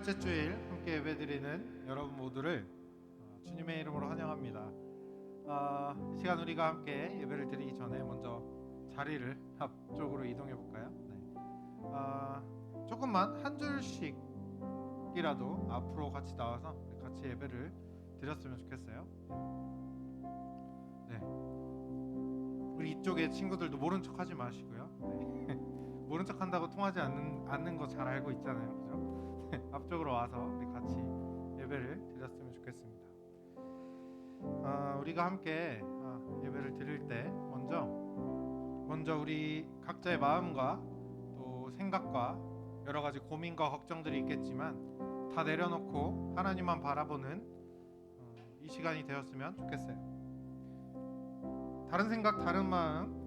첫째 주일 함께 예배드리는 여러분 모두를 주님의 이름으로 환영합니다. 이 시간 우리가 함께 예배를 드리기 전에 먼저 자리를 앞쪽으로 이동해 볼까요? 조금만 한 줄씩이라도 앞으로 같이 나와서 같이 예배를 드렸으면 좋겠어요. 네. 우리 이쪽에 친구들도 모른 척 하지 마시고요. 네. 모른 척 한다고 통하지 않는 거 잘 알고 있잖아요. 그죠? 앞쪽으로 와서 우리 같이 예배를 드렸으면 좋겠습니다. 우리가 함께 예배를 드릴 때 먼저 우리 각자의 마음과 또 생각과 여러 가지 고민과 걱정들이 있겠지만 다 내려놓고 하나님만 바라보는 이 시간이 되었으면 좋겠어요. 다른 생각, 다른 마음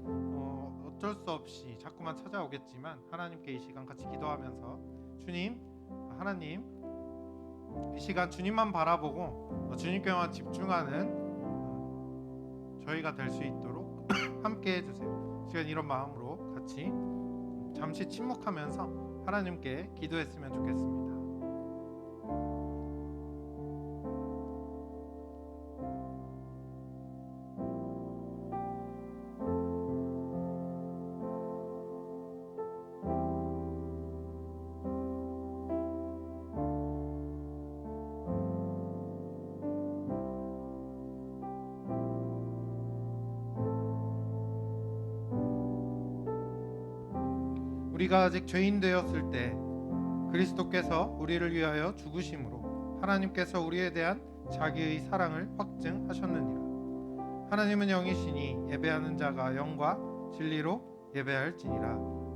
어쩔 수 없이 자꾸만 찾아오겠지만 하나님께 이 시간 같이 기도하면서 하나님, 이 시간 주님만 바라보고 주님께만 집중하는 저희가 될 수 있도록 함께 해주세요. 시간 이런 마음으로 같이 잠시 침묵하면서 하나님께 기도했으면 좋겠습니다. 우리가 아직 죄인 되었을 때 그리스도께서 우리를 위하여 죽으심으로 하나님께서 우리에 대한 자기의 사랑을 확증하셨느니라. 하나님은 영이시니 예배하는 자가 영과 진리로 예배할지니라.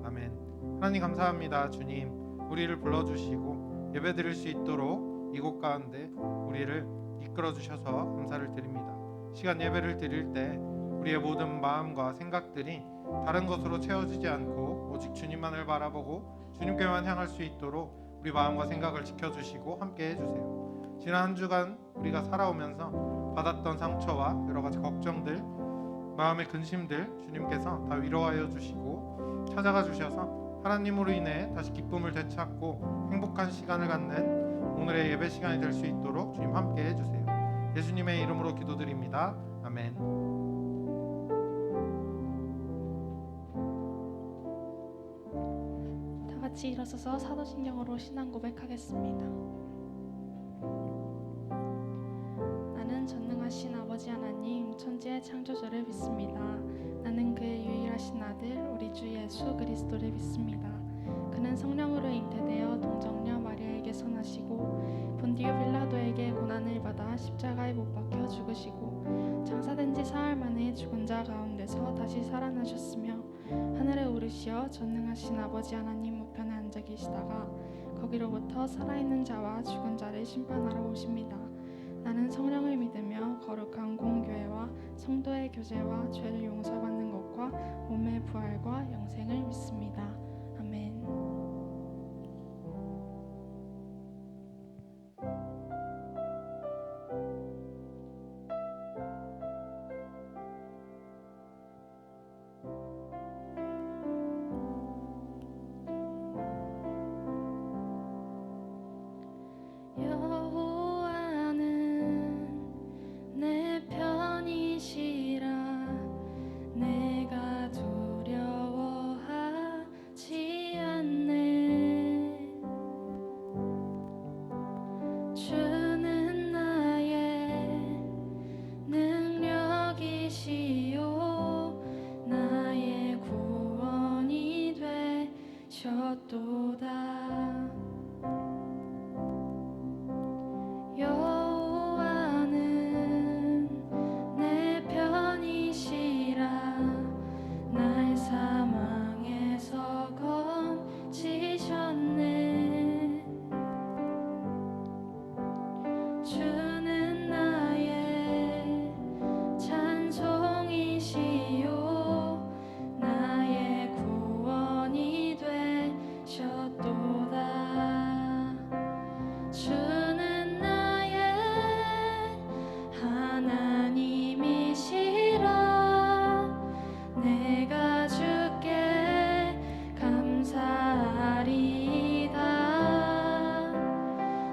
아멘. 하나님 감사합니다. 주님, 우리를 불러주시고 예배드릴 수 있도록 이곳 가운데 우리를 이끌어주셔서 감사를 드립니다. 시간 예배를 드릴 때 우리의 모든 마음과 생각들이 다른 것으로 채워지지 않고 오직 주님만을 바라보고 주님께만 향할 수 있도록 우리 마음과 생각을 지켜주시고 함께 해주세요. 지난 한 주간 우리가 살아오면서 받았던 상처와 여러 가지 걱정들, 마음의 근심들 주님께서 다 위로하여 주시고 찾아가 주셔서 하나님으로 인해 다시 기쁨을 되찾고 행복한 시간을 갖는 오늘의 예배 시간이 될 수 있도록 주님 함께 해주세요. 예수님의 이름으로 기도드립니다. 아멘. 같이 일어서서 사도신경으로 신앙 고백하겠습니다. 나는 전능하신 아버지 하나님 천지의 창조주를 믿습니다. 나는 그의 유일하신 아들 우리 주 예수 그리스도를 믿습니다. 그는 성령으로 잉태되어 동정녀 마리아에게 선하시고 본디오 빌라도에게 고난을 받아 십자가에 못 박혀 죽으시고 장사된 지 사흘 만에 죽은 자 가운데서 다시 살아나셨으며 하늘에 오르시어 전능하신 아버지 하나님 우편에 앉아 계시다가 거기로부터 살아있는 자와 죽은 자를 심판하러 오십니다. 나는 성령을 믿으며 거룩한 공교회와 성도의 교제와 죄를 용서받는 것과 몸의 부활과 영생을 믿습니다. 아멘.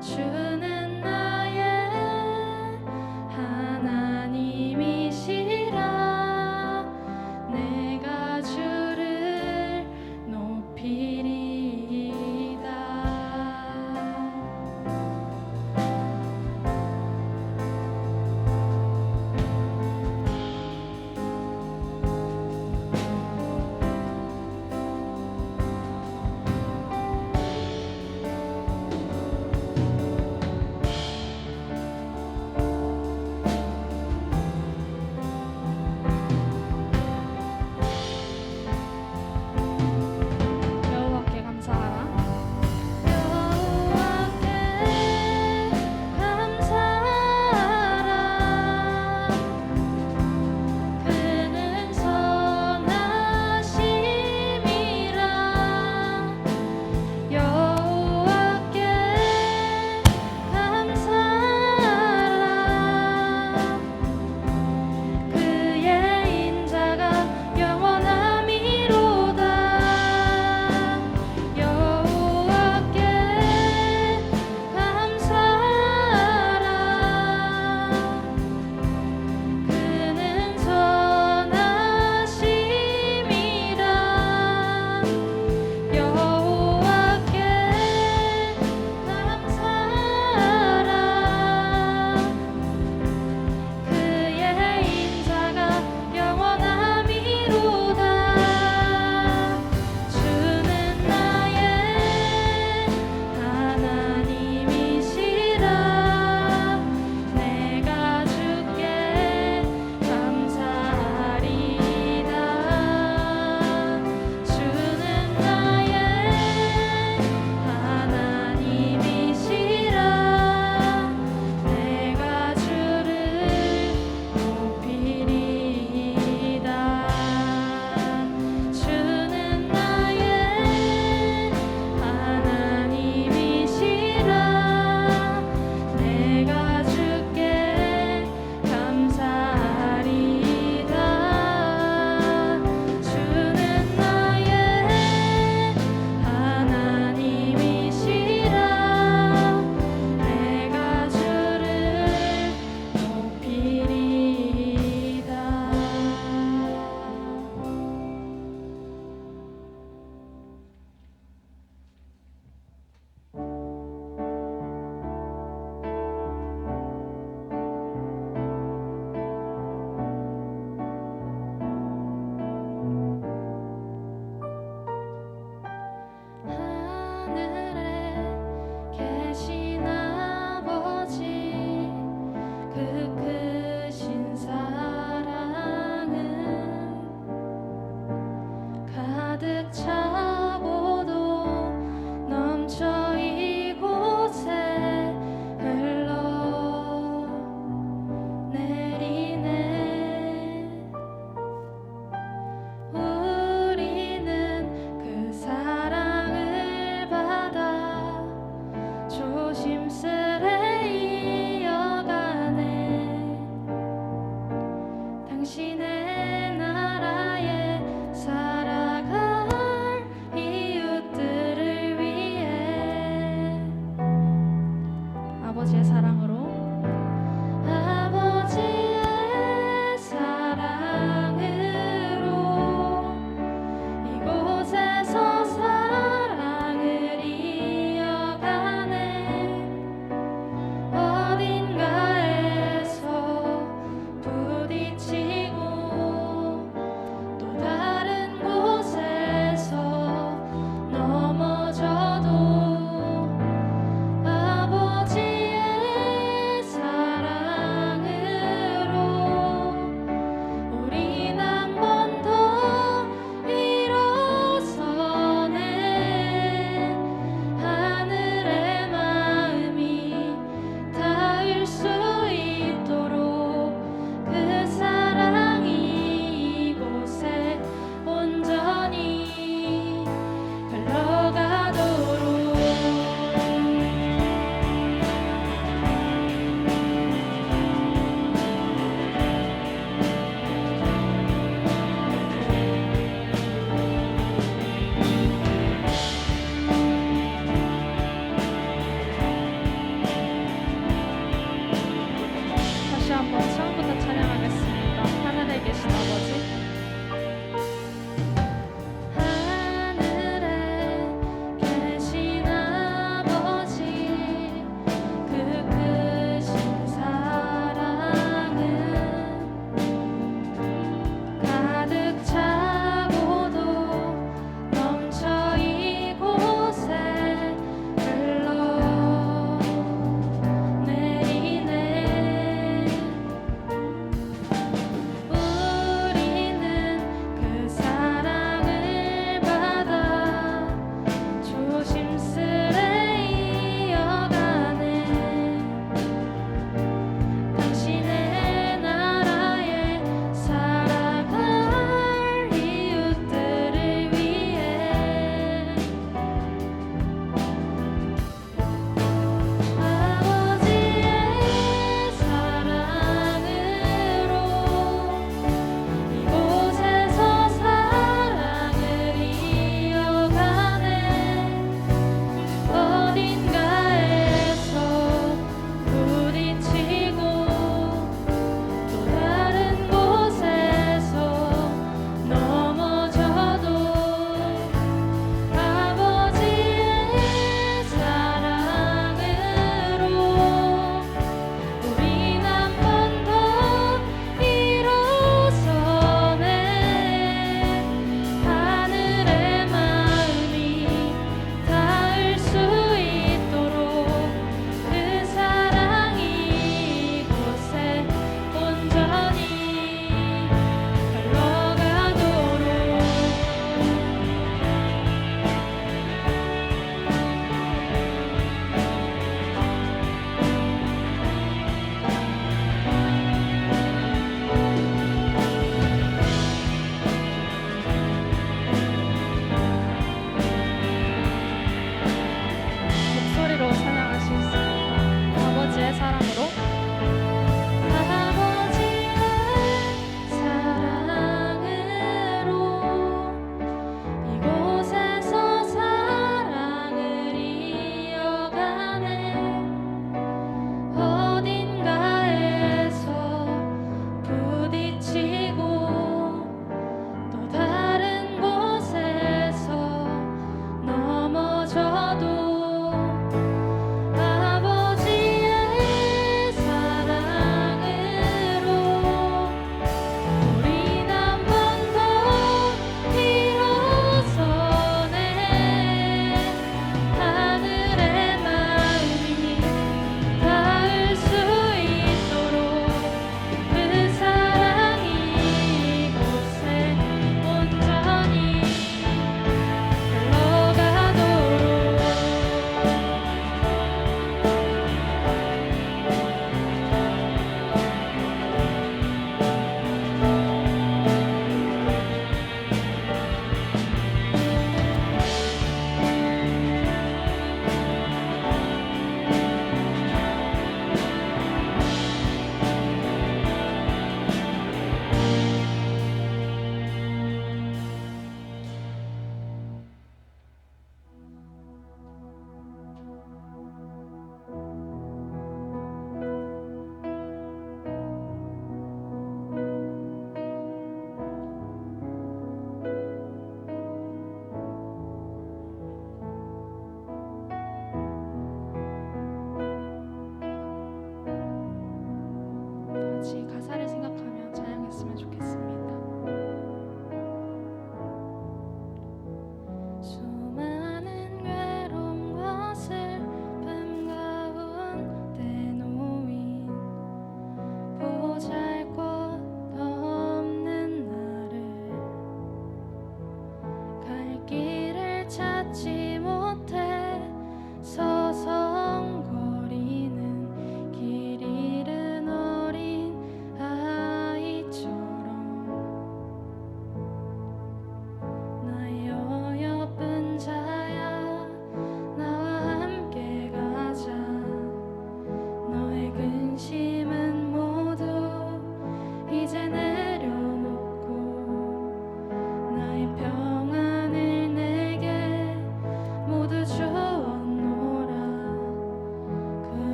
주는 나의 하나님이시라. 내가 주를 높이리이다.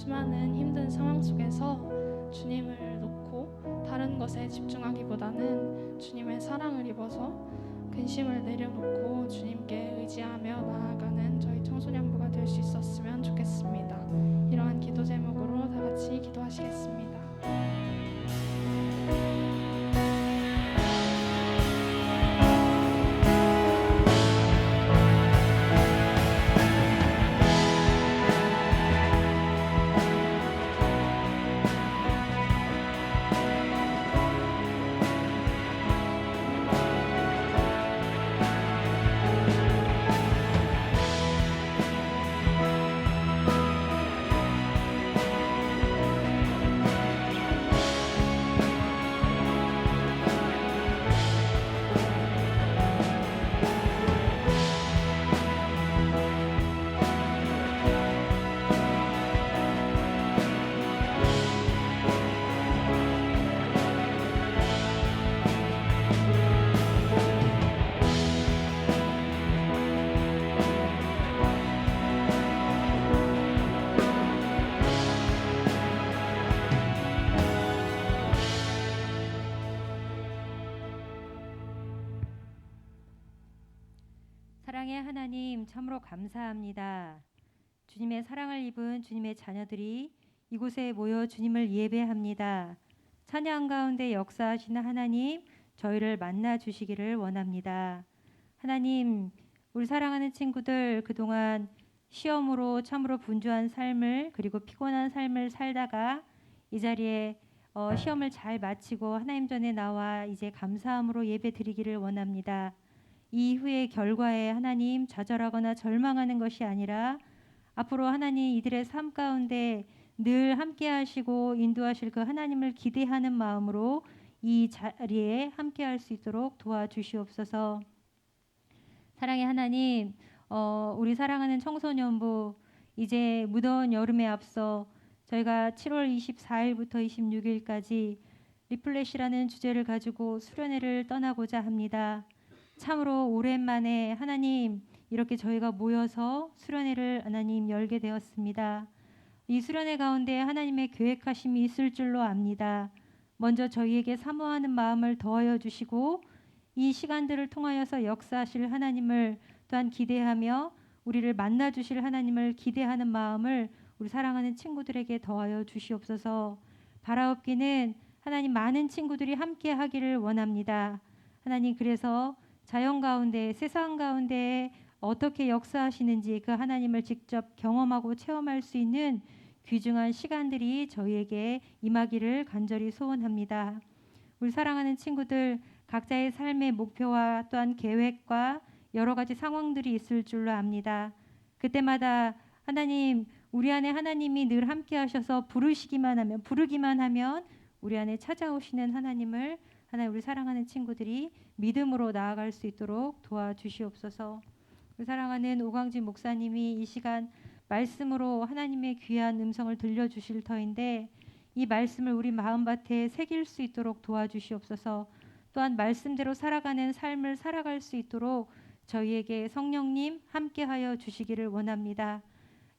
수많은 힘든 상황 속에서 주님을 놓고 다른 것에 집중하기보다는 주님의 사랑을 입어서 근심을 내려놓고 주님께 의지하며 나아가는 저희 청소년부가 될 수 있었으면 좋겠습니다. 이러한 기도 제목으로 다 같이 기도하시겠습니다. 사랑의 하나님, 참으로 감사합니다. 주님의 사랑을 입은 주님의 자녀들이 이곳에 모여 주님을 예배합니다. 찬양 가운데 역사하시는 하나님, 저희를 만나 주시기를 원합니다. 하나님, 우리 사랑하는 친구들 그동안 시험으로 참으로 분주한 삶을 그리고 피곤한 삶을 살다가 이 자리에 시험을 잘 마치고 하나님 전에 나와 이제 감사함으로 예배 드리기를 원합니다. 이후의 결과에 하나님 좌절하거나 절망하는 것이 아니라 앞으로 하나님 이들의 삶 가운데 늘 함께 하시고 인도하실 그 하나님을 기대하는 마음으로 이 자리에 함께 할 수 있도록 도와주시옵소서. 사랑의 하나님, 우리 사랑하는 청소년부 이제 무더운 여름에 앞서 저희가 7월 24일부터 26일까지 리플렛이라는 주제를 가지고 수련회를 떠나고자 합니다. 참으로 오랜만에 하나님 이렇게 저희가 모여서 수련회를 하나님 열게 되었습니다. 이 수련회 가운데 하나님의 계획하심이 있을 줄로 압니다. 먼저 저희에게 사모하는 마음을 더하여 주시고 이 시간들을 통하여서 역사하실 하나님을 또한 기대하며 우리를 만나 주실 하나님을 기대하는 마음을 우리 사랑하는 친구들에게 더하여 주시옵소서. 바라옵기는 하나님 많은 친구들이 함께 하기를 원합니다. 하나님 그래서 자연 가운데 세상 가운데 어떻게 역사하시는지 그 하나님을 직접 경험하고 체험할 수 있는 귀중한 시간들이 저희에게 임하기를 간절히 소원합니다. 우리 사랑하는 친구들 각자의 삶의 목표와 또한 계획과 여러 가지 상황들이 있을 줄로 압니다. 그때마다 하나님 우리 안에 하나님이 늘 함께 하셔서 부르기만 하면 우리 안에 찾아오시는 하나님을 하나님 우리 사랑하는 친구들이 믿음으로 나아갈 수 있도록 도와주시옵소서. 우리 사랑하는 오광진 목사님이 이 시간 말씀으로 하나님의 귀한 음성을 들려주실 터인데 이 말씀을 우리 마음밭에 새길 수 있도록 도와주시옵소서. 또한 말씀대로 살아가는 삶을 살아갈 수 있도록 저희에게 성령님 함께하여 주시기를 원합니다.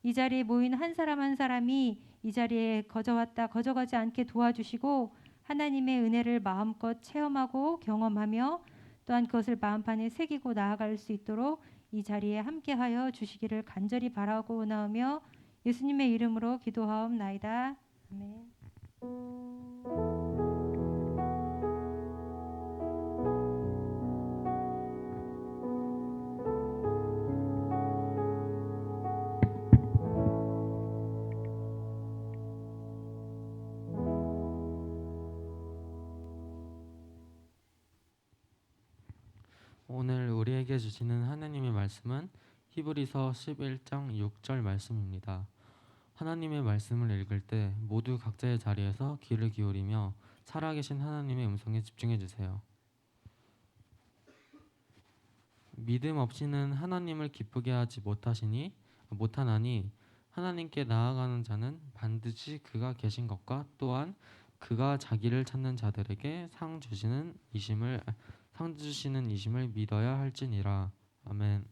이 자리에 모인 한 사람 한 사람이 이 자리에 거저가지 않게 도와주시고 하나님의 은혜를 마음껏 체험하고 경험하며 또한 그것을 마음판에 새기고 나아갈 수 있도록 이 자리에 함께하여 주시기를 간절히 바라고 나오며 예수님의 이름으로 기도하옵나이다. 아멘. 오늘 우리에게 주시는 하나님의 말씀은 히브리서 11장 6절 말씀입니다. 하나님의 말씀을 읽을 때 모두 각자의 자리에서 귀를 기울이며 살아계신 하나님의 음성에 집중해 주세요. 믿음 없이는 하나님을 기쁘게 하지 못하나니 하나님께 나아가는 자는 반드시 그가 계신 것과 또한 그가 자기를 찾는 자들에게 상 주시는 이심을 믿어야 할지니라. 아멘.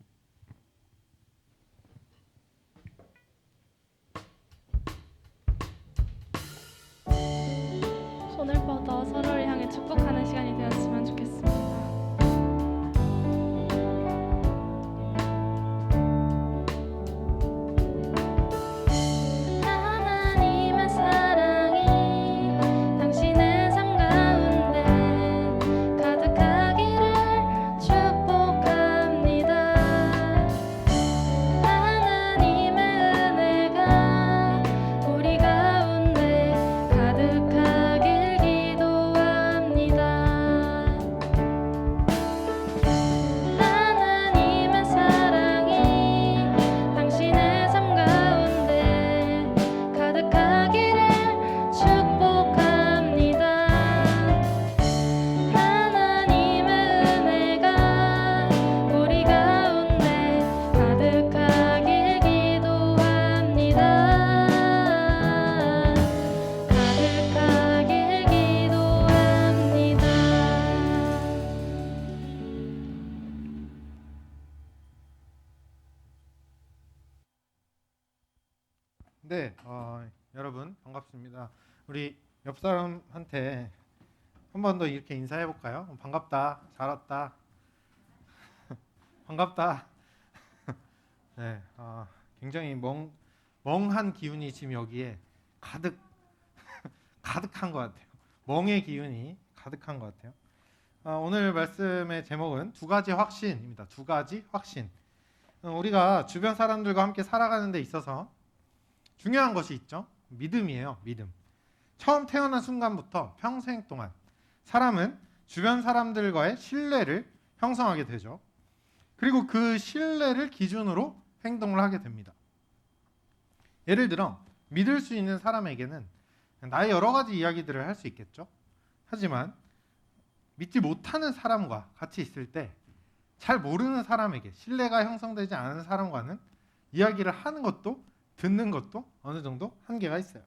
네, 여러분 반갑습니다. 우리 옆 사람한테 한 번 더 이렇게 인사해 볼까요? 반갑다, 잘 왔다, 반갑다. 네, 굉장히 멍한 기운이 지금 여기에 가득한 것 같아요. 멍의 기운이 가득한 것 같아요. 오늘 말씀의 제목은 두 가지 확신입니다. 두 가지 확신. 우리가 주변 사람들과 함께 살아가는 데 있어서 중요한 것이 있죠. 믿음이에요. 믿음. 처음 태어난 순간부터 평생 동안 사람은 주변 사람들과의 신뢰를 형성하게 되죠. 그리고 그 신뢰를 기준으로 행동을 하게 됩니다. 예를 들어 믿을 수 있는 사람에게는 나의 여러 가지 이야기들을 할 수 있겠죠. 하지만 믿지 못하는 사람과 같이 있을 때 잘 모르는 사람에게, 신뢰가 형성되지 않은 사람과는 이야기를 하는 것도 듣는 것도 어느 정도 한계가 있어요.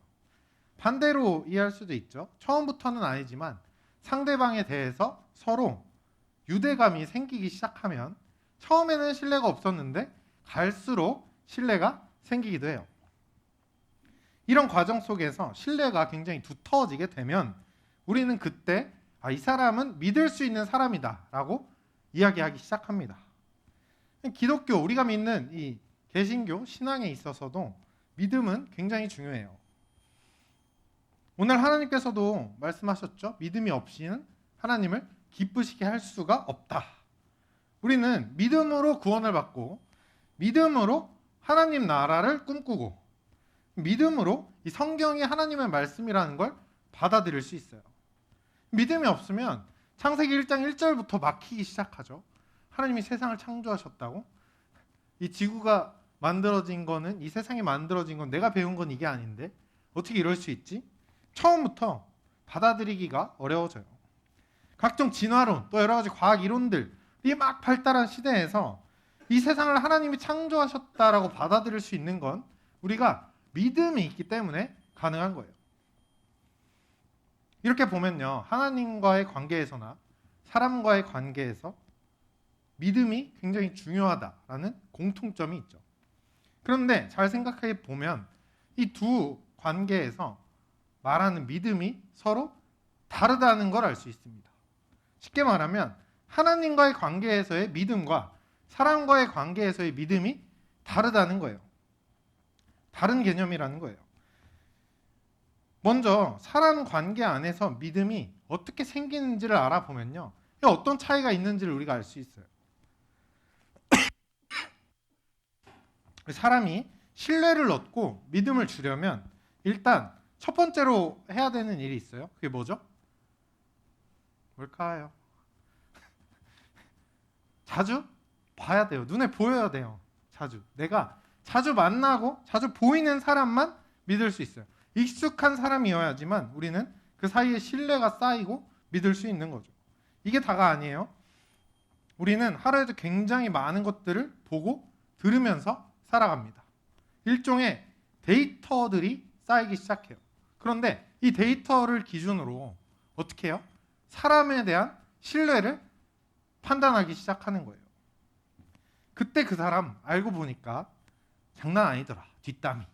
반대로 이해할 수도 있죠. 처음부터는 아니지만 상대방에 대해서 서로 유대감이 생기기 시작하면 처음에는 신뢰가 없었는데 갈수록 신뢰가 생기기도 해요. 이런 과정 속에서 신뢰가 굉장히 두터워지게 되면 우리는 그때 이 사람은 믿을 수 있는 사람이다 라고 이야기하기 시작합니다. 기독교, 우리가 믿는 이 개신교 신앙에 있어서도 믿음은 굉장히 중요해요. 오늘 하나님께서도 말씀하셨죠. 믿음이 없이는 하나님을 기쁘시게 할 수가 없다. 우리는 믿음으로 구원을 받고 믿음으로 하나님 나라를 꿈꾸고 믿음으로 이 성경이 하나님의 말씀이라는 걸 받아들일 수 있어요. 믿음이 없으면 창세기 1장 1절부터 막히기 시작하죠. 하나님이 세상을 창조하셨다고? 이 지구가 만들어진 거는, 이 세상이 만들어진 건 내가 배운 건 이게 아닌데 어떻게 이럴 수 있지? 처음부터 받아들이기가 어려워져요. 각종 진화론, 또 여러 가지 과학 이론들이 막 발달한 시대에서 이 세상을 하나님이 창조하셨다라고 받아들일 수 있는 건 우리가 믿음이 있기 때문에 가능한 거예요. 이렇게 보면요, 하나님과의 관계에서나 사람과의 관계에서 믿음이 굉장히 중요하다라는 공통점이 있죠. 그런데 잘 생각해 보면 이 두 관계에서 말하는 믿음이 서로 다르다는 걸 알 수 있습니다. 쉽게 말하면 하나님과의 관계에서의 믿음과 사람과의 관계에서의 믿음이 다르다는 거예요. 다른 개념이라는 거예요. 먼저 사람 관계 안에서 믿음이 어떻게 생기는지를 알아보면요, 어떤 차이가 있는지를 우리가 알 수 있어요. 사람이 신뢰를 얻고 믿음을 주려면 일단 첫 번째로 해야 되는 일이 있어요. 그게 뭐죠? 뭘까요? 자주 봐야 돼요. 눈에 보여야 돼요. 내가 자주 만나고 자주 보이는 사람만 믿을 수 있어요. 익숙한 사람이어야지만 우리는 그 사이에 신뢰가 쌓이고 믿을 수 있는 거죠. 이게 다가 아니에요. 우리는 하루에도 굉장히 많은 것들을 보고 들으면서 살아갑니다. 일종의 데이터들이 쌓이기 시작해요. 그런데 이 데이터를 기준으로 어떻게 해요? 사람에 대한 신뢰를 판단하기 시작하는 거예요. 그때 그 사람 알고 보니까 장난 아니더라. 뒷담이.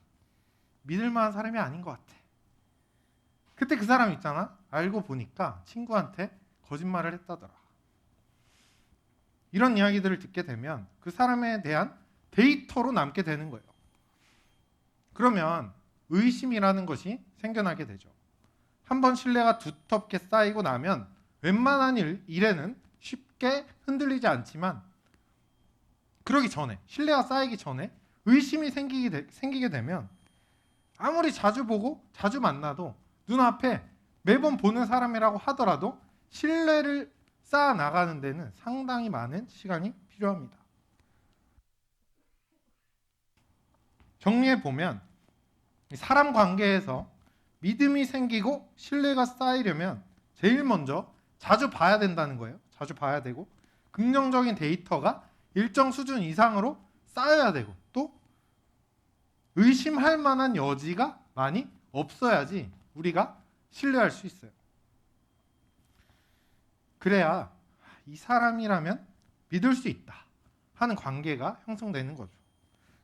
믿을 만한 사람이 아닌 것 같아. 그때 그 사람 있잖아. 알고 보니까 친구한테 거짓말을 했다더라. 이런 이야기들을 듣게 되면 그 사람에 대한 데이터로 남게 되는 거예요. 그러면 의심이라는 것이 생겨나게 되죠. 한번 신뢰가 두텁게 쌓이고 나면 웬만한 일에는 쉽게 흔들리지 않지만 그러기 전에, 신뢰가 쌓이기 전에 의심이 생기게 되면 아무리 자주 보고 자주 만나도 눈앞에 매번 보는 사람이라고 하더라도 신뢰를 쌓아 나가는 데는 상당히 많은 시간이 필요합니다. 정리해 보면 사람 관계에서 믿음이 생기고 신뢰가 쌓이려면 제일 먼저 자주 봐야 된다는 거예요. 자주 봐야 되고 긍정적인 데이터가 일정 수준 이상으로 쌓여야 되고 또 의심할 만한 여지가 많이 없어야지 우리가 신뢰할 수 있어요. 그래야 이 사람이라면 믿을 수 있다 하는 관계가 형성되는 거죠.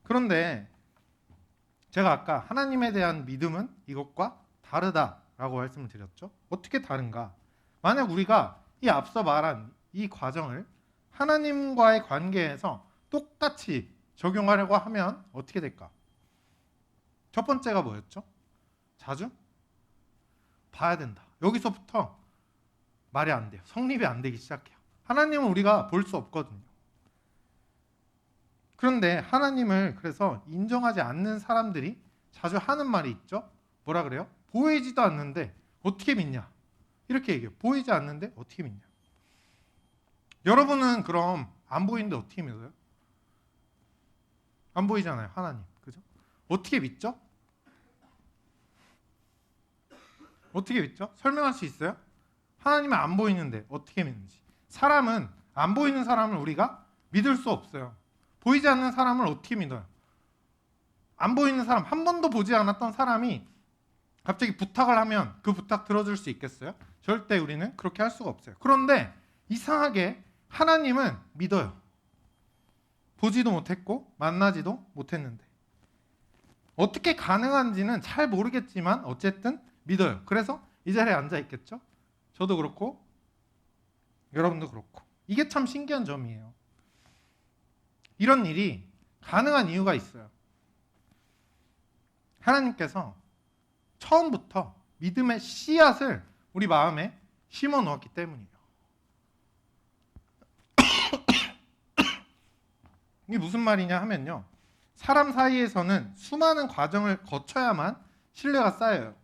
그런데 제가 아까 하나님에 대한 믿음은 이것과 다르다라고 말씀을 드렸죠. 어떻게 다른가? 만약 우리가 이 앞서 말한 이 과정을 하나님과의 관계에서 똑같이 적용하려고 하면 어떻게 될까? 첫 번째가 뭐였죠? 자주 봐야 된다. 여기서부터 말이 안 돼요. 성립이 안 되기 시작해요. 하나님은 우리가 볼 수 없거든요. 그런데 하나님을 그래서 인정하지 않는 사람들이 자주 하는 말이 있죠. 뭐라 그래요? 보이지도 않는데 어떻게 믿냐? 이렇게 얘기해요. 보이지 않는데 어떻게 믿냐? 여러분은 그럼 안 보이는데 어떻게 믿어요? 안 보이잖아요, 하나님. 그죠? 어떻게 믿죠? 어떻게 믿죠? 설명할 수 있어요? 하나님은 안 보이는데 어떻게 믿는지. 사람은 안 보이는 사람을 우리가 믿을 수 없어요. 보이지 않는 사람을 어떻게 믿어요? 안 보이는 사람, 한 번도 보지 않았던 사람이 갑자기 부탁을 하면 그 부탁 들어줄 수 있겠어요? 절대 우리는 그렇게 할 수가 없어요. 그런데 이상하게 하나님은 믿어요. 보지도 못했고 만나지도 못했는데 어떻게 가능한지는 잘 모르겠지만 어쨌든 믿어요. 그래서 이 자리에 앉아 있겠죠? 저도 그렇고 여러분도 그렇고. 이게 참 신기한 점이에요. 이런 일이 가능한 이유가 있어요. 하나님께서 처음부터 믿음의 씨앗을 우리 마음에 심어 놓았기 때문이에요. 이게 무슨 말이냐 하면요. 사람 사이에서는 수많은 과정을 거쳐야만 신뢰가 쌓여요.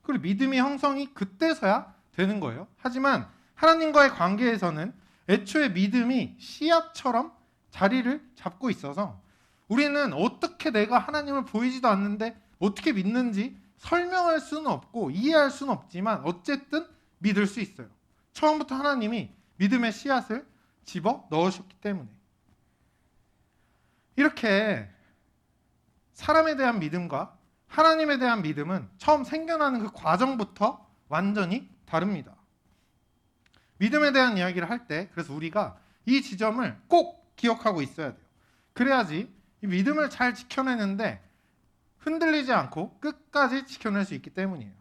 그리고 믿음의 형성이 그때서야 되는 거예요. 하지만 하나님과의 관계에서는 애초에 믿음이 씨앗처럼 자리를 잡고 있어서 우리는 어떻게 내가 하나님을 보이지도 않는데 어떻게 믿는지 설명할 수는 없고 이해할 수는 없지만 어쨌든 믿을 수 있어요. 처음부터 하나님이 믿음의 씨앗을 집어 넣으셨기 때문에. 이렇게 사람에 대한 믿음과 하나님에 대한 믿음은 처음 생겨나는 그 과정부터 완전히 다릅니다. 믿음에 대한 이야기를 할 때 그래서 우리가 이 지점을 꼭 기억하고 있어야 돼요. 그래야지 이 믿음을 잘 지켜내는데 흔들리지 않고 끝까지 지켜낼 수 있기 때문이에요.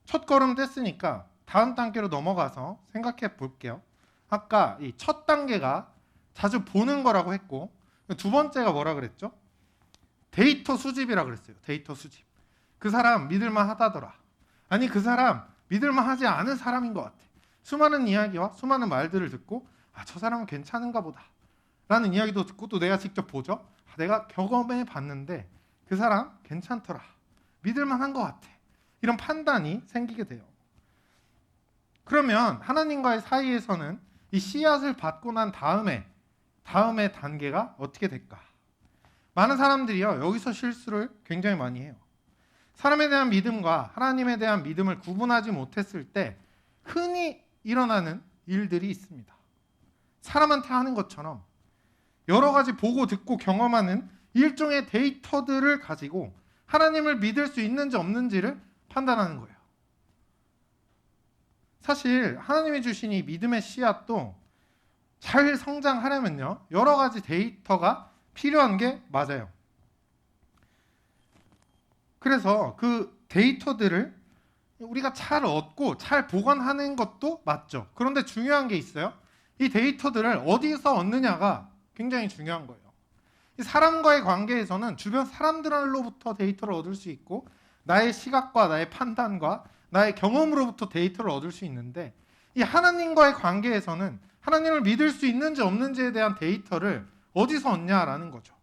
첫 걸음 뗐으니까 다음 단계로 넘어가서 생각해 볼게요. 아까 이 첫 단계가 자주 보는 거라고 했고 두 번째가 뭐라 그랬죠? 데이터 수집이라 그랬어요. 데이터 수집. 그 사람 믿을만 하다더라. 아니 그 사람 믿을만 하지 않은 사람인 것 같아. 수많은 이야기와 수많은 말들을 듣고 저 사람은 괜찮은가 보다 라는 이야기도 듣고 또 내가 직접 보죠. 내가 경험해 봤는데 그 사람 괜찮더라. 믿을만 한 것 같아. 이런 판단이 생기게 돼요. 그러면 하나님과의 사이에서는 이 씨앗을 받고 난 다음에 다음의 단계가 어떻게 될까? 많은 사람들이요 여기서 실수를 굉장히 많이 해요. 사람에 대한 믿음과 하나님에 대한 믿음을 구분하지 못했을 때 흔히 일어나는 일들이 있습니다. 사람한테 하는 것처럼 여러 가지 보고 듣고 경험하는 일종의 데이터들을 가지고 하나님을 믿을 수 있는지 없는지를 판단하는 거예요. 사실 하나님이 주신 이 믿음의 씨앗도 잘 성장하려면요 여러 가지 데이터가 필요한 게 맞아요. 그래서 그 데이터들을 우리가 잘 얻고 잘 보관하는 것도 맞죠. 그런데 중요한 게 있어요. 이 데이터들을 어디서 얻느냐가 굉장히 중요한 거예요. 이 사람과의 관계에서는 주변 사람들로부터 데이터를 얻을 수 있고 나의 시각과 나의 판단과 나의 경험으로부터 데이터를 얻을 수 있는데 이 하나님과의 관계에서는 하나님을 믿을 수 있는지 없는지에 대한 데이터를 어디서 얻냐라는 거죠.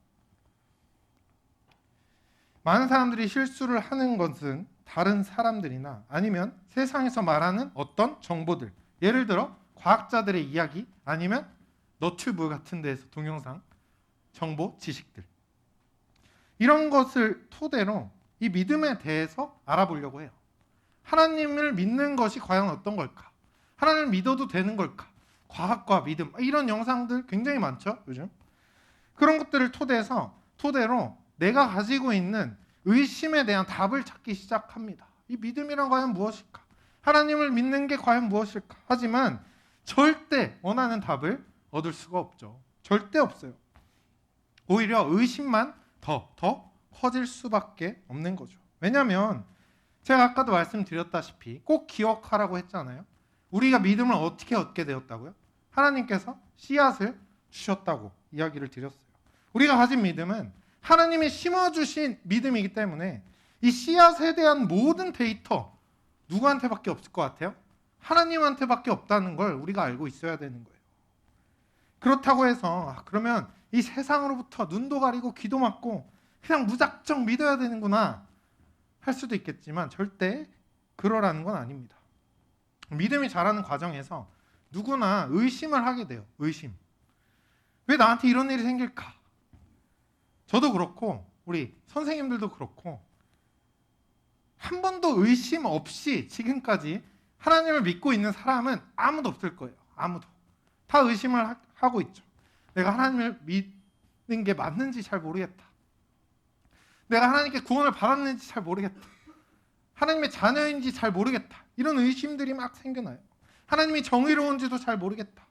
많은 사람들이 실수를 하는 것은 다른 사람들이나 아니면 세상에서 말하는 어떤 정보들, 예를 들어 과학자들의 이야기 아니면 너튜브 같은 데에서 동영상, 정보, 지식들 이런 것을 토대로 이 믿음에 대해서 알아보려고 해요. 하나님을 믿는 것이 과연 어떤 걸까? 하나님을 믿어도 되는 걸까? 과학과 믿음 이런 영상들 굉장히 많죠 요즘. 그런 것들을 토대로 내가 가지고 있는 의심에 대한 답을 찾기 시작합니다. 이 믿음이란 과연 무엇일까? 하나님을 믿는 게 과연 무엇일까? 하지만 절대 원하는 답을 얻을 수가 없죠. 절대 없어요. 오히려 의심만 더 커질 수밖에 없는 거죠. 왜냐하면 제가 아까도 말씀드렸다시피 꼭 기억하라고 했잖아요. 우리가 믿음을 어떻게 얻게 되었다고요? 하나님께서 씨앗을 주셨다고 이야기를 드렸어요. 우리가 가진 믿음은 하나님이 심어주신 믿음이기 때문에 이 씨앗에 대한 모든 데이터 누구한테밖에 없을 것 같아요? 하나님한테밖에 없다는 걸 우리가 알고 있어야 되는 거예요. 그렇다고 해서 그러면 이 세상으로부터 눈도 가리고 귀도 막고 그냥 무작정 믿어야 되는구나 할 수도 있겠지만 절대 그러라는 건 아닙니다. 믿음이 자라는 과정에서 누구나 의심을 하게 돼요. 의심. 왜 나한테 이런 일이 생길까? 저도 그렇고 우리 선생님들도 그렇고 한 번도 의심 없이 지금까지 하나님을 믿고 있는 사람은 아무도 없을 거예요. 아무도. 다 의심을 하고 있죠. 내가 하나님을 믿는 게 맞는지 잘 모르겠다. 내가 하나님께 구원을 받았는지 잘 모르겠다. 하나님의 자녀인지 잘 모르겠다. 이런 의심들이 막 생겨나요. 하나님이 정의로운지도 잘 모르겠다.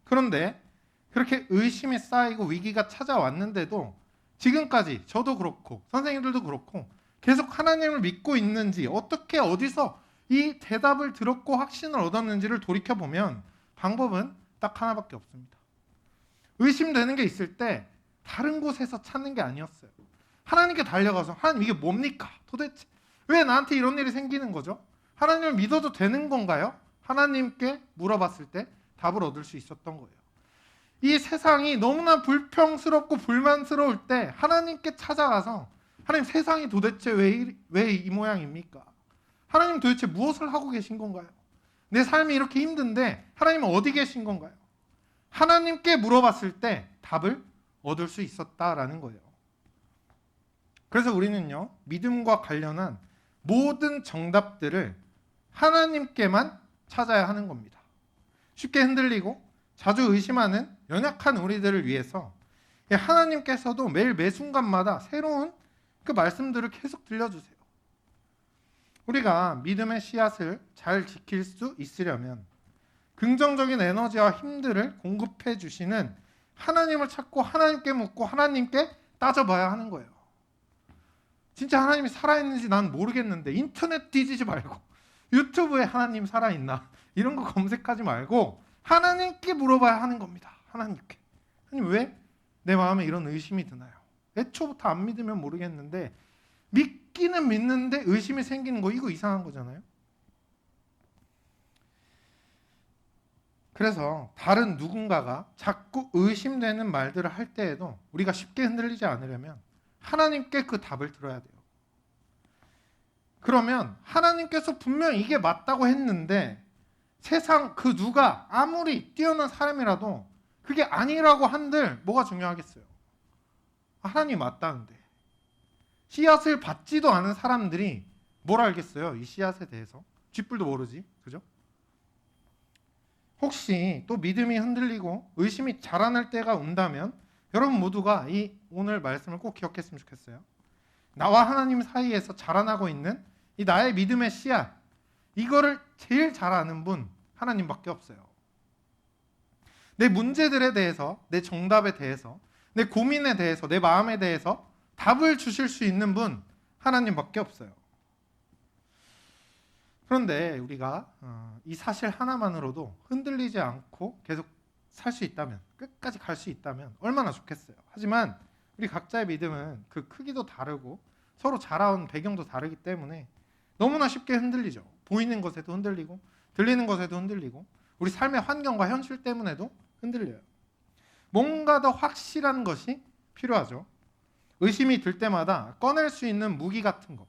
그런데 그렇게 의심이 쌓이고 위기가 찾아왔는데도 지금까지 저도 그렇고 선생님들도 그렇고 계속 하나님을 믿고 있는지 어떻게 어디서 이 대답을 들었고 확신을 얻었는지를 돌이켜보면 방법은 딱 하나밖에 없습니다. 의심되는 게 있을 때 다른 곳에서 찾는 게 아니었어요. 하나님께 달려가서 하나님 이게 뭡니까? 도대체 왜 나한테 이런 일이 생기는 거죠? 하나님을 믿어도 되는 건가요? 하나님께 물어봤을 때 답을 얻을 수 있었던 거예요. 이 세상이 너무나 불평스럽고 불만스러울 때 하나님께 찾아가서 하나님 세상이 도대체 왜 이 모양입니까? 하나님 도대체 무엇을 하고 계신 건가요? 내 삶이 이렇게 힘든데 하나님은 어디 계신 건가요? 하나님께 물어봤을 때 답을 얻을 수 있었다라는 거예요. 그래서 우리는요, 믿음과 관련한 모든 정답들을 하나님께만 찾아야 하는 겁니다. 쉽게 흔들리고 자주 의심하는 연약한 우리들을 위해서 하나님께서도 매일 매순간마다 새로운 그 말씀들을 계속 들려주세요. 우리가 믿음의 씨앗을 잘 지킬 수 있으려면 긍정적인 에너지와 힘들을 공급해 주시는 하나님을 찾고 하나님께 묻고 하나님께 따져봐야 하는 거예요. 진짜 하나님이 살아있는지 난 모르겠는데 인터넷 뒤지지 말고 유튜브에 하나님 살아있나 이런 거 검색하지 말고 하나님께 물어봐야 하는 겁니다. 하나님께. 하나님 왜 내 마음에 이런 의심이 드나요? 애초부터 안 믿으면 모르겠는데 믿기는 믿는데 의심이 생기는 거 이거 이상한 거잖아요. 그래서 다른 누군가가 자꾸 의심되는 말들을 할 때에도 우리가 쉽게 흔들리지 않으려면 하나님께 그 답을 들어야 돼요. 그러면 하나님께서 분명 이게 맞다고 했는데 세상 그 누가 아무리 뛰어난 사람이라도 그게 아니라고 한들 뭐가 중요하겠어요? 하나님이 맞다는데. 씨앗을 받지도 않은 사람들이 뭘 알겠어요? 이 씨앗에 대해서. 쥐뿔도 모르지. 그죠? 혹시 또 믿음이 흔들리고 의심이 자라날 때가 온다면 여러분 모두가 이 오늘 말씀을 꼭 기억했으면 좋겠어요. 나와 하나님 사이에서 자라나고 있는 이 나의 믿음의 씨앗, 이거를 제일 잘 아는 분 하나님밖에 없어요. 내 문제들에 대해서, 내 정답에 대해서, 내 고민에 대해서, 내 마음에 대해서 답을 주실 수 있는 분 하나님밖에 없어요. 그런데 우리가 이 사실 하나만으로도 흔들리지 않고 계속 살 수 있다면, 끝까지 갈 수 있다면 얼마나 좋겠어요. 하지만 우리 각자의 믿음은 그 크기도 다르고 서로 자라온 배경도 다르기 때문에 너무나 쉽게 흔들리죠. 보이는 것에도 흔들리고 들리는 것에도 흔들리고 우리 삶의 환경과 현실 때문에도 흔들려요. 뭔가 더 확실한 것이 필요하죠. 의심이 들 때마다 꺼낼 수 있는 무기 같은 것.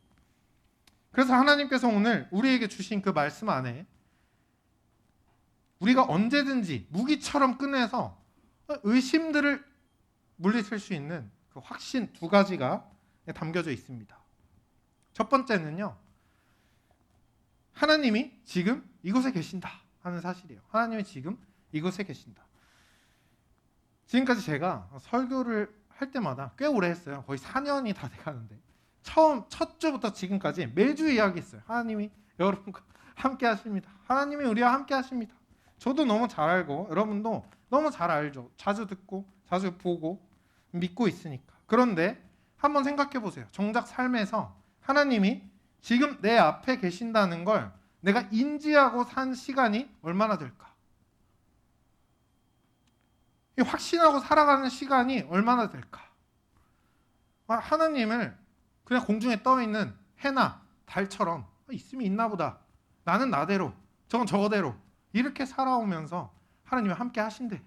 그래서 하나님께서 오늘 우리에게 주신 그 말씀 안에 우리가 언제든지 무기처럼 꺼내서 의심들을 물리칠 수 있는 그 확신 두 가지가 담겨져 있습니다. 첫 번째는요, 하나님이 지금 이곳에 계신다 하는 사실이에요. 하나님이 지금 이곳에 계신다. 지금까지 제가 설교를 할 때마다 꽤 오래 했어요. 거의 4년이 다 돼가는데 첫 주부터 지금까지 매주 이야기했어요. 하나님이 여러분과 함께 하십니다. 하나님이 우리와 함께 하십니다. 저도 너무 잘 알고 여러분도 너무 잘 알죠. 자주 듣고 자주 보고 믿고 있으니까. 그런데 한번 생각해 보세요. 정작 삶에서 하나님이 지금 내 앞에 계신다는 걸 내가 인지하고 산 시간이 얼마나 될까? 확신하고 살아가는 시간이 얼마나 될까? 하나님을 그냥 공중에 떠 있는 해나 달처럼 있으면 있나 보다. 나는 나대로, 저건 저거대로 이렇게 살아오면서 하나님이 함께 하신대.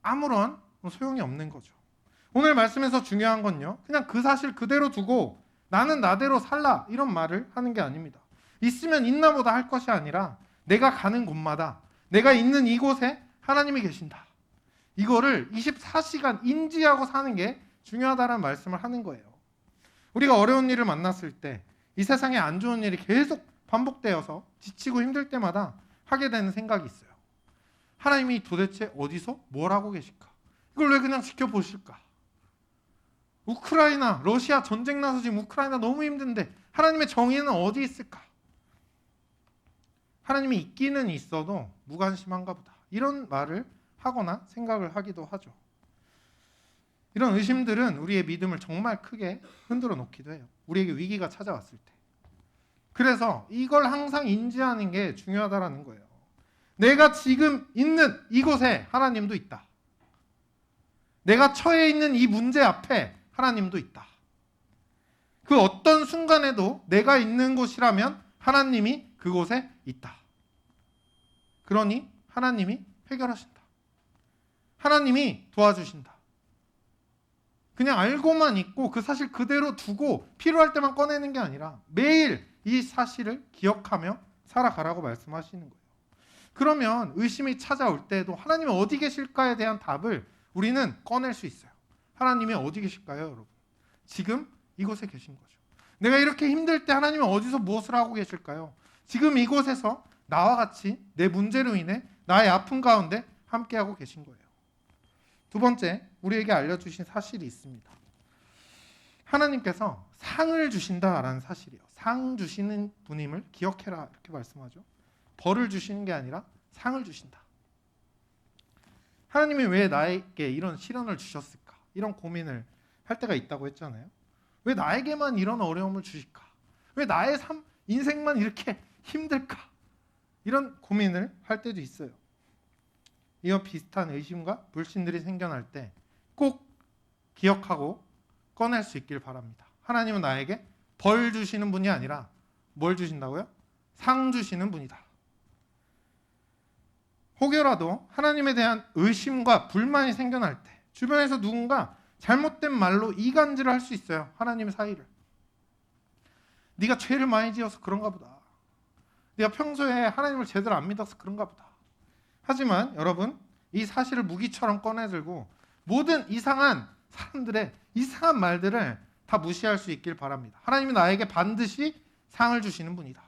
아무런 소용이 없는 거죠. 오늘 말씀에서 중요한 건요, 그냥 그 사실 그대로 두고 나는 나대로 살라 이런 말을 하는 게 아닙니다. 있으면 있나 보다 할 것이 아니라 내가 가는 곳마다, 내가 있는 이곳에 하나님이 계신다. 이거를 24시간 인지하고 사는 게 중요하다는 말씀을 하는 거예요. 우리가 어려운 일을 만났을 때, 이 세상에 안 좋은 일이 계속 반복되어서 지치고 힘들 때마다 하게 되는 생각이 있어요. 하나님이 도대체 어디서 뭘 하고 계실까? 이걸 왜 그냥 지켜보실까? 우크라이나, 러시아 전쟁 나서 지금 우크라이나 너무 힘든데 하나님의 정의는 어디 있을까? 하나님이 있기는 있어도 무관심한가 보다. 이런 말을 하거나 생각을 하기도 하죠. 이런 의심들은 우리의 믿음을 정말 크게 흔들어 놓기도 해요. 우리에게 위기가 찾아왔을 때. 그래서 이걸 항상 인지하는 게 중요하다라는 거예요. 내가 지금 있는 이곳에 하나님도 있다. 내가 처해 있는 이 문제 앞에 하나님도 있다. 그 어떤 순간에도 내가 있는 곳이라면 하나님이 그곳에 있다. 그러니 하나님이 해결하신다. 하나님이 도와주신다. 그냥 알고만 있고 그 사실 그대로 두고 필요할 때만 꺼내는 게 아니라 매일 이 사실을 기억하며 살아가라고 말씀하시는 거예요. 그러면 의심이 찾아올 때에도 하나님이 어디 계실까에 대한 답을 우리는 꺼낼 수 있어요. 하나님이 어디 계실까요, 여러분? 지금 이곳에 계신 거죠. 내가 이렇게 힘들 때 하나님은 어디서 무엇을 하고 계실까요? 지금 이곳에서 나와 같이 내 문제로 인해 나의 아픔 가운데 함께하고 계신 거예요. 두 번째, 우리에게 알려주신 사실이 있습니다. 하나님께서 상을 주신다라는 사실이에요. 상 주시는 분임을 기억해라 이렇게 말씀하죠. 벌을 주시는 게 아니라 상을 주신다. 하나님이 왜 나에게 이런 시련을 주셨을까? 이런 고민을 할 때가 있다고 했잖아요. 왜 나에게만 이런 어려움을 주실까? 왜 나의 인생만 이렇게 힘들까? 이런 고민을 할 때도 있어요. 이와 비슷한 의심과 불신들이 생겨날 때 꼭 기억하고 꺼낼 수 있길 바랍니다. 하나님은 나에게 벌 주시는 분이 아니라 뭘 주신다고요? 상 주시는 분이다. 혹여라도 하나님에 대한 의심과 불만이 생겨날 때 주변에서 누군가 잘못된 말로 이간질을 할 수 있어요. 하나님의 사이를. 네가 죄를 많이 지어서 그런가 보다. 네가 평소에 하나님을 제대로 안 믿어서 그런가 보다. 하지만 여러분, 이 사실을 무기처럼 꺼내들고 모든 이상한 사람들의 이상한 말들을 다 무시할 수 있길 바랍니다. 하나님이 나에게 반드시 상을 주시는 분이다.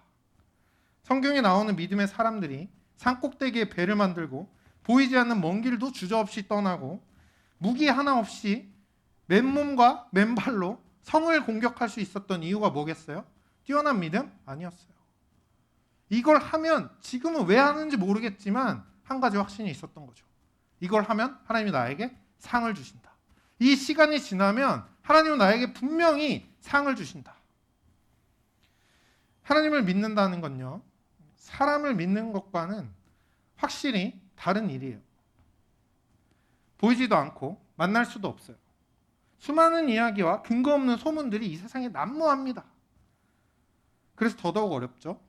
성경에 나오는 믿음의 사람들이 산꼭대기에 배를 만들고 보이지 않는 먼 길도 주저없이 떠나고 무기 하나 없이 맨몸과 맨발로 성을 공격할 수 있었던 이유가 뭐겠어요? 뛰어난 믿음? 아니었어요. 이걸 하면 지금은 왜 하는지 모르겠지만 한 가지 확신이 있었던 거죠. 이걸 하면 하나님이 나에게 상을 주신다. 이 시간이 지나면 하나님은 나에게 분명히 상을 주신다. 하나님을 믿는다는 건요, 사람을 믿는 것과는 확실히 다른 일이에요. 보이지도 않고 만날 수도 없어요. 수많은 이야기와 근거 없는 소문들이 이 세상에 난무합니다. 그래서 더더욱 어렵죠.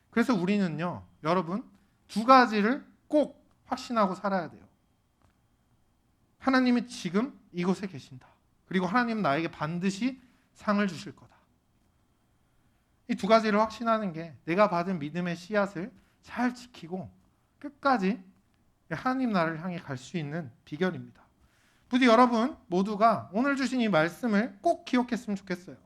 그래서 우리는요, 여러분, 두 가지를 꼭 확신하고 살아야 돼요. 하나님이 지금 이곳에 계신다. 그리고 하나님은 나에게 반드시 상을 주실 거다. 이 두 가지를 확신하는 게 내가 받은 믿음의 씨앗을 잘 지키고 끝까지 하나님 나라를 향해 갈 수 있는 비결입니다. 부디 여러분 모두가 오늘 주신 이 말씀을 꼭 기억했으면 좋겠어요.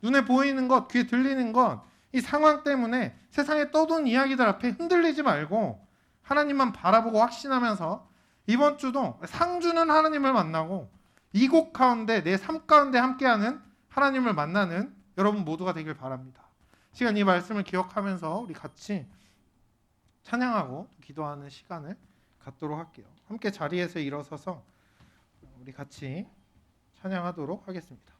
눈에 보이는 것, 귀에 들리는 것, 이 상황 때문에 세상에 떠도는 이야기들 앞에 흔들리지 말고 하나님만 바라보고 확신하면서 이번 주도 상 주는 하나님을 만나고 이곳 가운데 내 삶 가운데 함께하는 하나님을 만나는 여러분 모두가 되길 바랍니다. 시간 이 말씀을 기억하면서 우리 같이 찬양하고 기도하는 시간을 갖도록 할게요. 함께 자리에서 일어서서 우리 같이 찬양하도록 하겠습니다.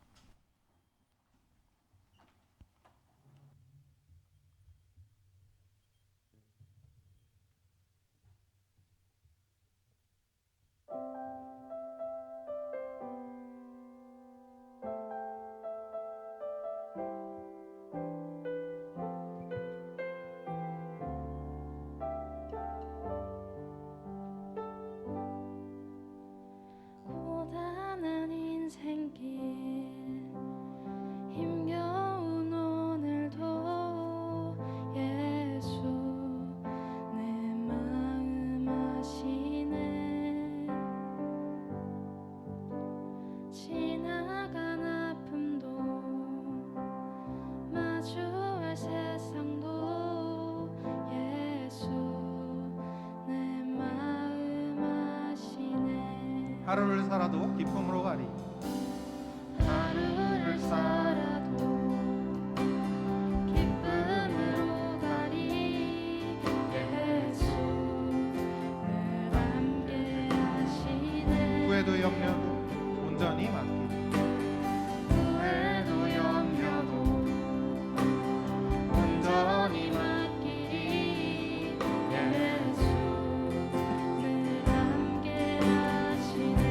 하루를 살아도 기쁨으로 가리. 하루를 살아도 기쁨으로 가리. 예수 늘 함께 하시네. 후회도 염려도 온전히 맡기리. 후회도 염려도 온전히 맡기리. 예수 늘 함께 하시네.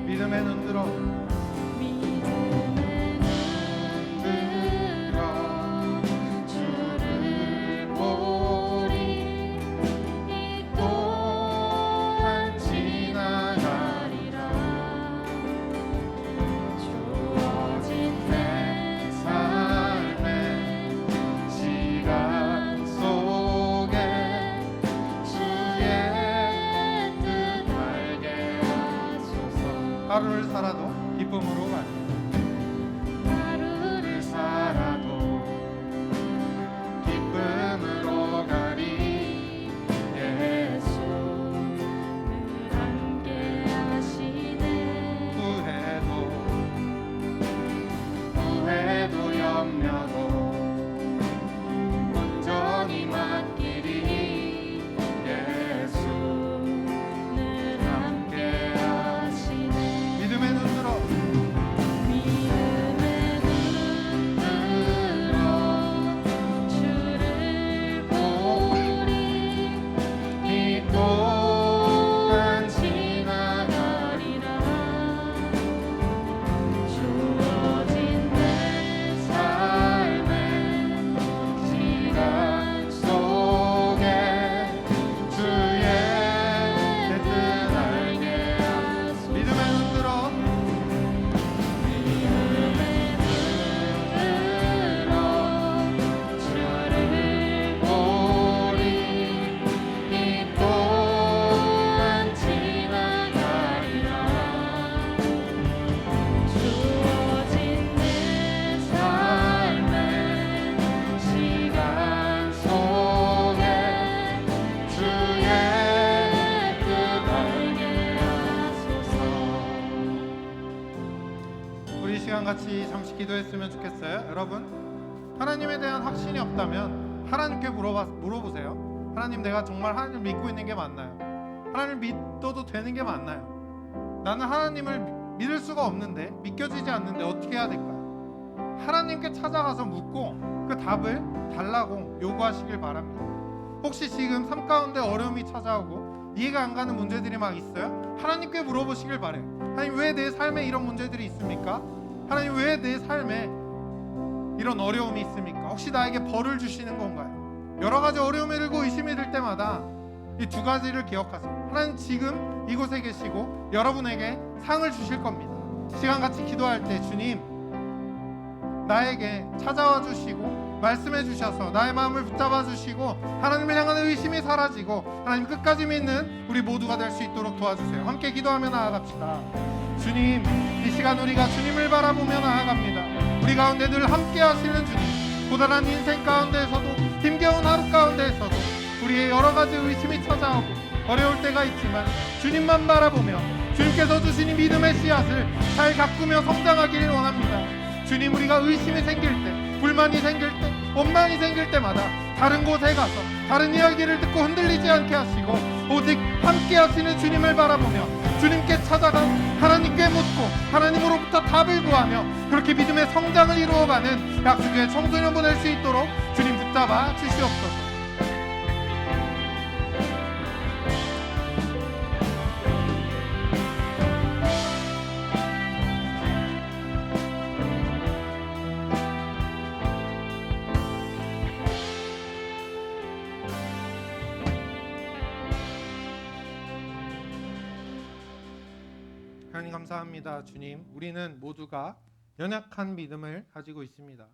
믿음에 눈들어 믿음에 눈들어 주를 보리. 이 또한 지나가리라. 주어진 내 삶의 시간 속에 주의 뜻 알게 하소서. 하루를 살아도 기쁨으로 가리. 하루를 살아도 기쁨으로 가리. 예수 늘 함께 하시네. 후회도 염려도 온전히 맡기리. 예수 늘 함께 하시네. 믿음에 눈들어 믿음에 눈들어 주를 보리. 이 또한 지나가리라. 주어진 내 삶의 시간 속에 주의 뜻 알게 하소서. 믿음에 눈들어 믿음에 눈들어 주를 보리. 이 또한 지나가리라. 주어진 내 삶의 시간 속에 주의 뜻 알게 하소서. 우리 시간 같이 잠시 기도했으면 좋겠어요. 여러분, 하나님에 대한 확신이 없다면 하나님께 물어보세요. 하나님, 내가 정말 하나님을 믿고 있는 게 맞나요? 하나님을 믿어도 되는 게 맞나요? 나는 하나님을 믿을 수가 없는데, 믿겨지지 않는데 어떻게 해야 될까요? 하나님께 찾아가서 묻고 그 답을 달라고 요구하시길 바랍니다. 혹시 지금 삶 가운데 어려움이 찾아오고 이해가 안 가는 문제들이 막 있어요? 하나님께 물어보시길 바래요. 하나님, 왜 내 삶에 이런 문제들이 있습니까? 하나님, 왜 내 삶에 이런 어려움이 있습니까? 혹시 나에게 벌을 주시는 건가요? 여러 가지 어려움이 들고 의심이 들 때마다 이 두 가지를 기억하세요. 하나님 지금 이곳에 계시고 여러분에게 상을 주실 겁니다. 시간 같이 기도할 때 주님, 나에게 찾아와 주시고 말씀해 주셔서 나의 마음을 붙잡아 주시고 하나님을 향하는 의심이 사라지고 하나님 끝까지 믿는 우리 모두가 될 수 있도록 도와주세요. 함께 기도하며 나아갑시다. 주님, 이 시간 우리가 주님을 바라보며 나아갑니다. 우리 가운데 늘 함께 하시는 주님, 고단한 인생 가운데에서도 힘겨운 하루 가운데에서도 우리의 여러 가지 의심이 찾아오고 어려울 때가 있지만 주님만 바라보며 주님께서 주신 이 믿음의 씨앗을 잘 가꾸며 성장하기를 원합니다. 주님, 우리가 의심이 생길 때, 불만이 생길 때, 원망이 생길 때마다 다른 곳에 가서 다른 이야기를 듣고 흔들리지 않게 하시고 오직 함께 하시는 주님을 바라보며 주님께 찾아가 하나님께 묻고 하나님으로부터 답을 구하며 그렇게 믿음의 성장을 이루어가는 약속의 청소년 보낼 수 있도록 주님 붙잡아 주시옵소서. 하나님 감사합니다. 주님, 우리는 모두가 연약한 믿음을 가지고 있습니다.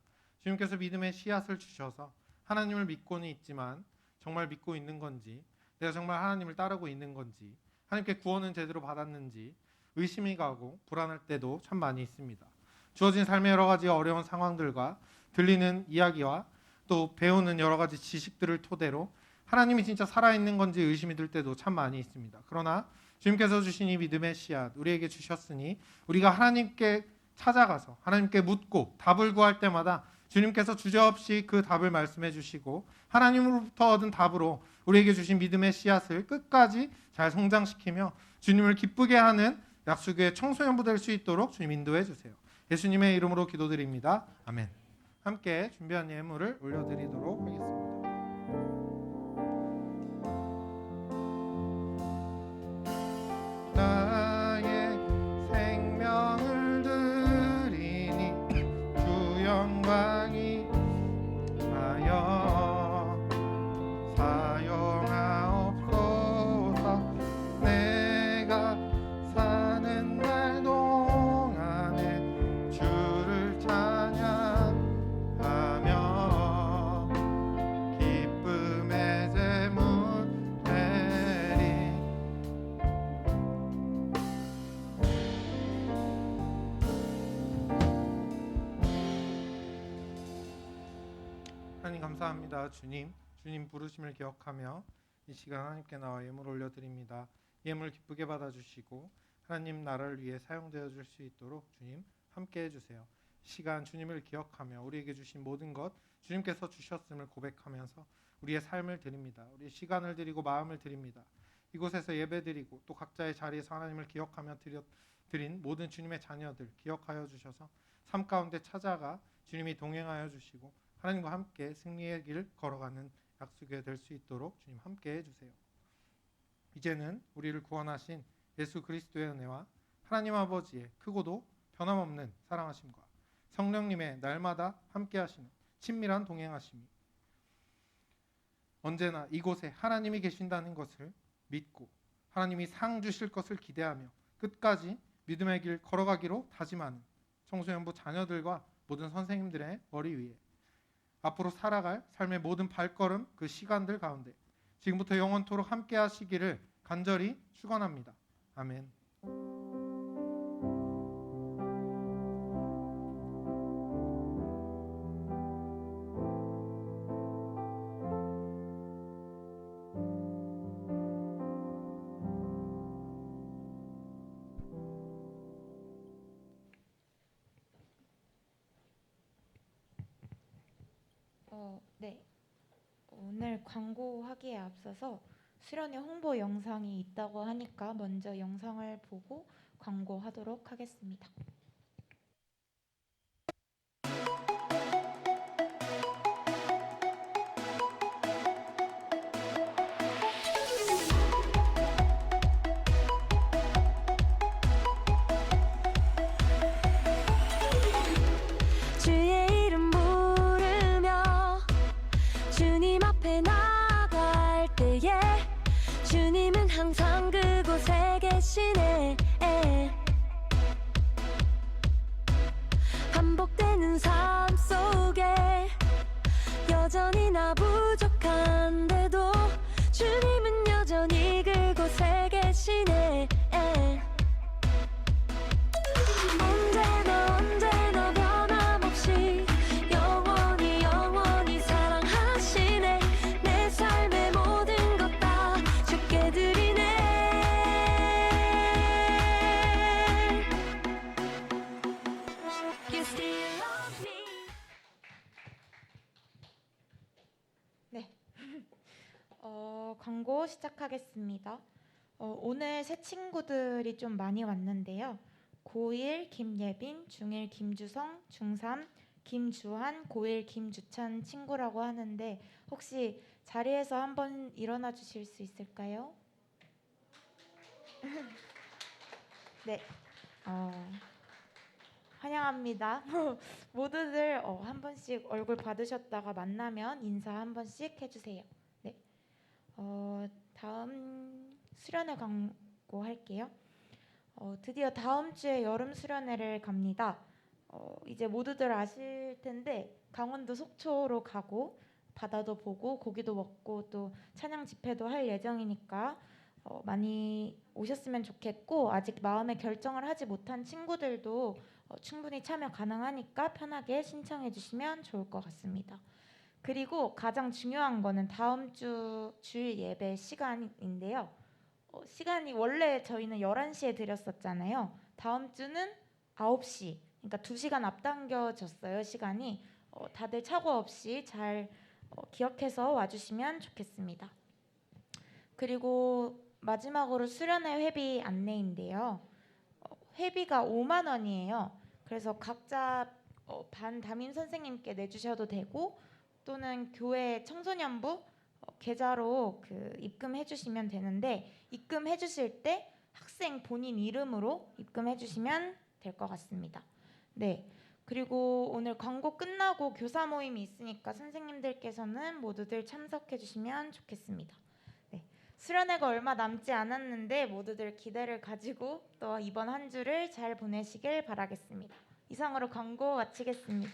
주님께서 믿음의 씨앗을 주셔서 하나님을 믿고는 있지만 정말 믿고 있는 건지, 내가 정말 하나님을 따르고 있는 건지, 하나님께 구원은 제대로 받았는지 의심이 가고 불안할 때도 참 많이 있습니다. 주어진 삶의 여러 가지 어려운 상황들과 들리는 이야기와 또 배우는 여러 가지 지식들을 토대로 하나님이 진짜 살아있는 건지 의심이 들 때도 참 많이 있습니다. 그러나 주님께서 주신 이 믿음의 씨앗 우리에게 주셨으니 우리가 하나님께 찾아가서 하나님께 묻고 답을 구할 때마다 주님께서 주저없이 그 답을 말씀해 주시고 하나님으로부터 얻은 답으로 우리에게 주신 믿음의 씨앗을 끝까지 잘 성장시키며 주님을 기쁘게 하는 약수교회 청소년부 될 수 있도록 주님 인도해 주세요. 예수님의 이름으로 기도드립니다. 아멘. 함께 준비한 예물을 올려드리도록 하겠습니다. 나의 생명을 드리니 주 영광이 하여 사용하옵소서. 내가 사는 날 동안에 주를 찬양하며 기쁨의 제물 되리. 하나님 감사합니다. 주님 부르심을 기억하며 이 시간 하나님께 나와 예물 올려드립니다. 예물 기쁘게 받아주시고 하나님 나라를 위해 사용되어 줄 수 있도록 주님 함께 해주세요. 시간 주님을 기억하며 우리에게 주신 모든 것 주님께서 주셨음을 고백하면서 우리의 삶을 드립니다. 우리의 시간을 드리고 마음을 드립니다. 이곳에서 예배드리고 또 각자의 자리에서 하나님을 기억하며 드린 모든 주님의 자녀들 기억하여 주셔서 삶 가운데 찾아가 주님이 동행하여 주시고 하나님과 함께 승리의 길 걸어가는 약속이 될 수 있도록 주님 함께 해주세요. 이제는 우리를 구원하신 예수 그리스도의 은혜와 하나님 아버지의 크고도 변함없는 사랑하심과 성령님의 날마다 함께 하시는 친밀한 동행하심이 언제나 이곳에 하나님이 계신다는 것을 믿고 하나님이 상 주실 것을 기대하며 끝까지 믿음의 길 걸어가기로 다짐하는 청소년부 자녀들과 모든 선생님들의 머리 위에 앞으로 살아갈 삶의 모든 발걸음 그 시간들 가운데 지금부터 영원토록 함께 하시기를 간절히 축원합니다. 아멘. 네. 오늘 광고하기에 앞서서 수련회 홍보 영상이 있다고 하니까 먼저 영상을 보고 광고하도록 하겠습니다. 주의 이름 부르며 주님 앞에 나갈 때에 주님은 항상 그곳에 계시네. 반복되는 삶 속에 여전히 나 부족한데도 주님은 여전히 그곳에 계시네. 언제나 변함없이 영원히 사랑하시네. 내 삶의 모든 것 다 주께 드리네. You still love me. 네. 광고 시작하겠습니다. 오늘 새 친구들이 좀 많이 왔는데요. 고1 김예빈, 중1 김주성, 중3 김주한, 고1 김주찬 친구라고 하는데 혹시 자리에서 한번 일어나 주실 수 있을까요? 네, 환영합니다. 모두들 한 번씩 얼굴 받으셨다가 만나면 인사 한 번씩 해주세요. 네, 다음 수련회 광고 할게요. 드디어 다음 주에 여름 수련회를 갑니다. 이제 모두들 아실 텐데 강원도 속초로 가고 바다도 보고 고기도 먹고 또 찬양 집회도 할 예정이니까 많이 오셨으면 좋겠고 아직 마음의 결정을 하지 못한 친구들도 충분히 참여 가능하니까 편하게 신청해 주시면 좋을 것 같습니다. 그리고 가장 중요한 거는 다음 주 주일 예배 시간인데요. 시간이 원래 저희는 11시에 드렸었잖아요. 다음 주는 9시. 그러니까 2시간 앞당겨졌어요, 시간이. 다들 착오 없이 잘 기억해서 와주시면 좋겠습니다. 그리고 마지막으로 수련회 회비 안내인데요. 회비가 5만 원이에요. 그래서 각자 반 담임 선생님께 내주셔도 되고 또는 교회 청소년부 계좌로 입금해 주시면 되는데 입금해 주실 때 학생 본인 이름으로 입금해 주시면 될 것 같습니다. 네. 그리고 오늘 광고 끝나고 교사 모임이 있으니까 선생님들께서는 모두들 참석해 주시면 좋겠습니다. 네. 수련회가 얼마 남지 않았는데 모두들 기대를 가지고 또 이번 한 주를 잘 보내시길 바라겠습니다. 이상으로 광고 마치겠습니다.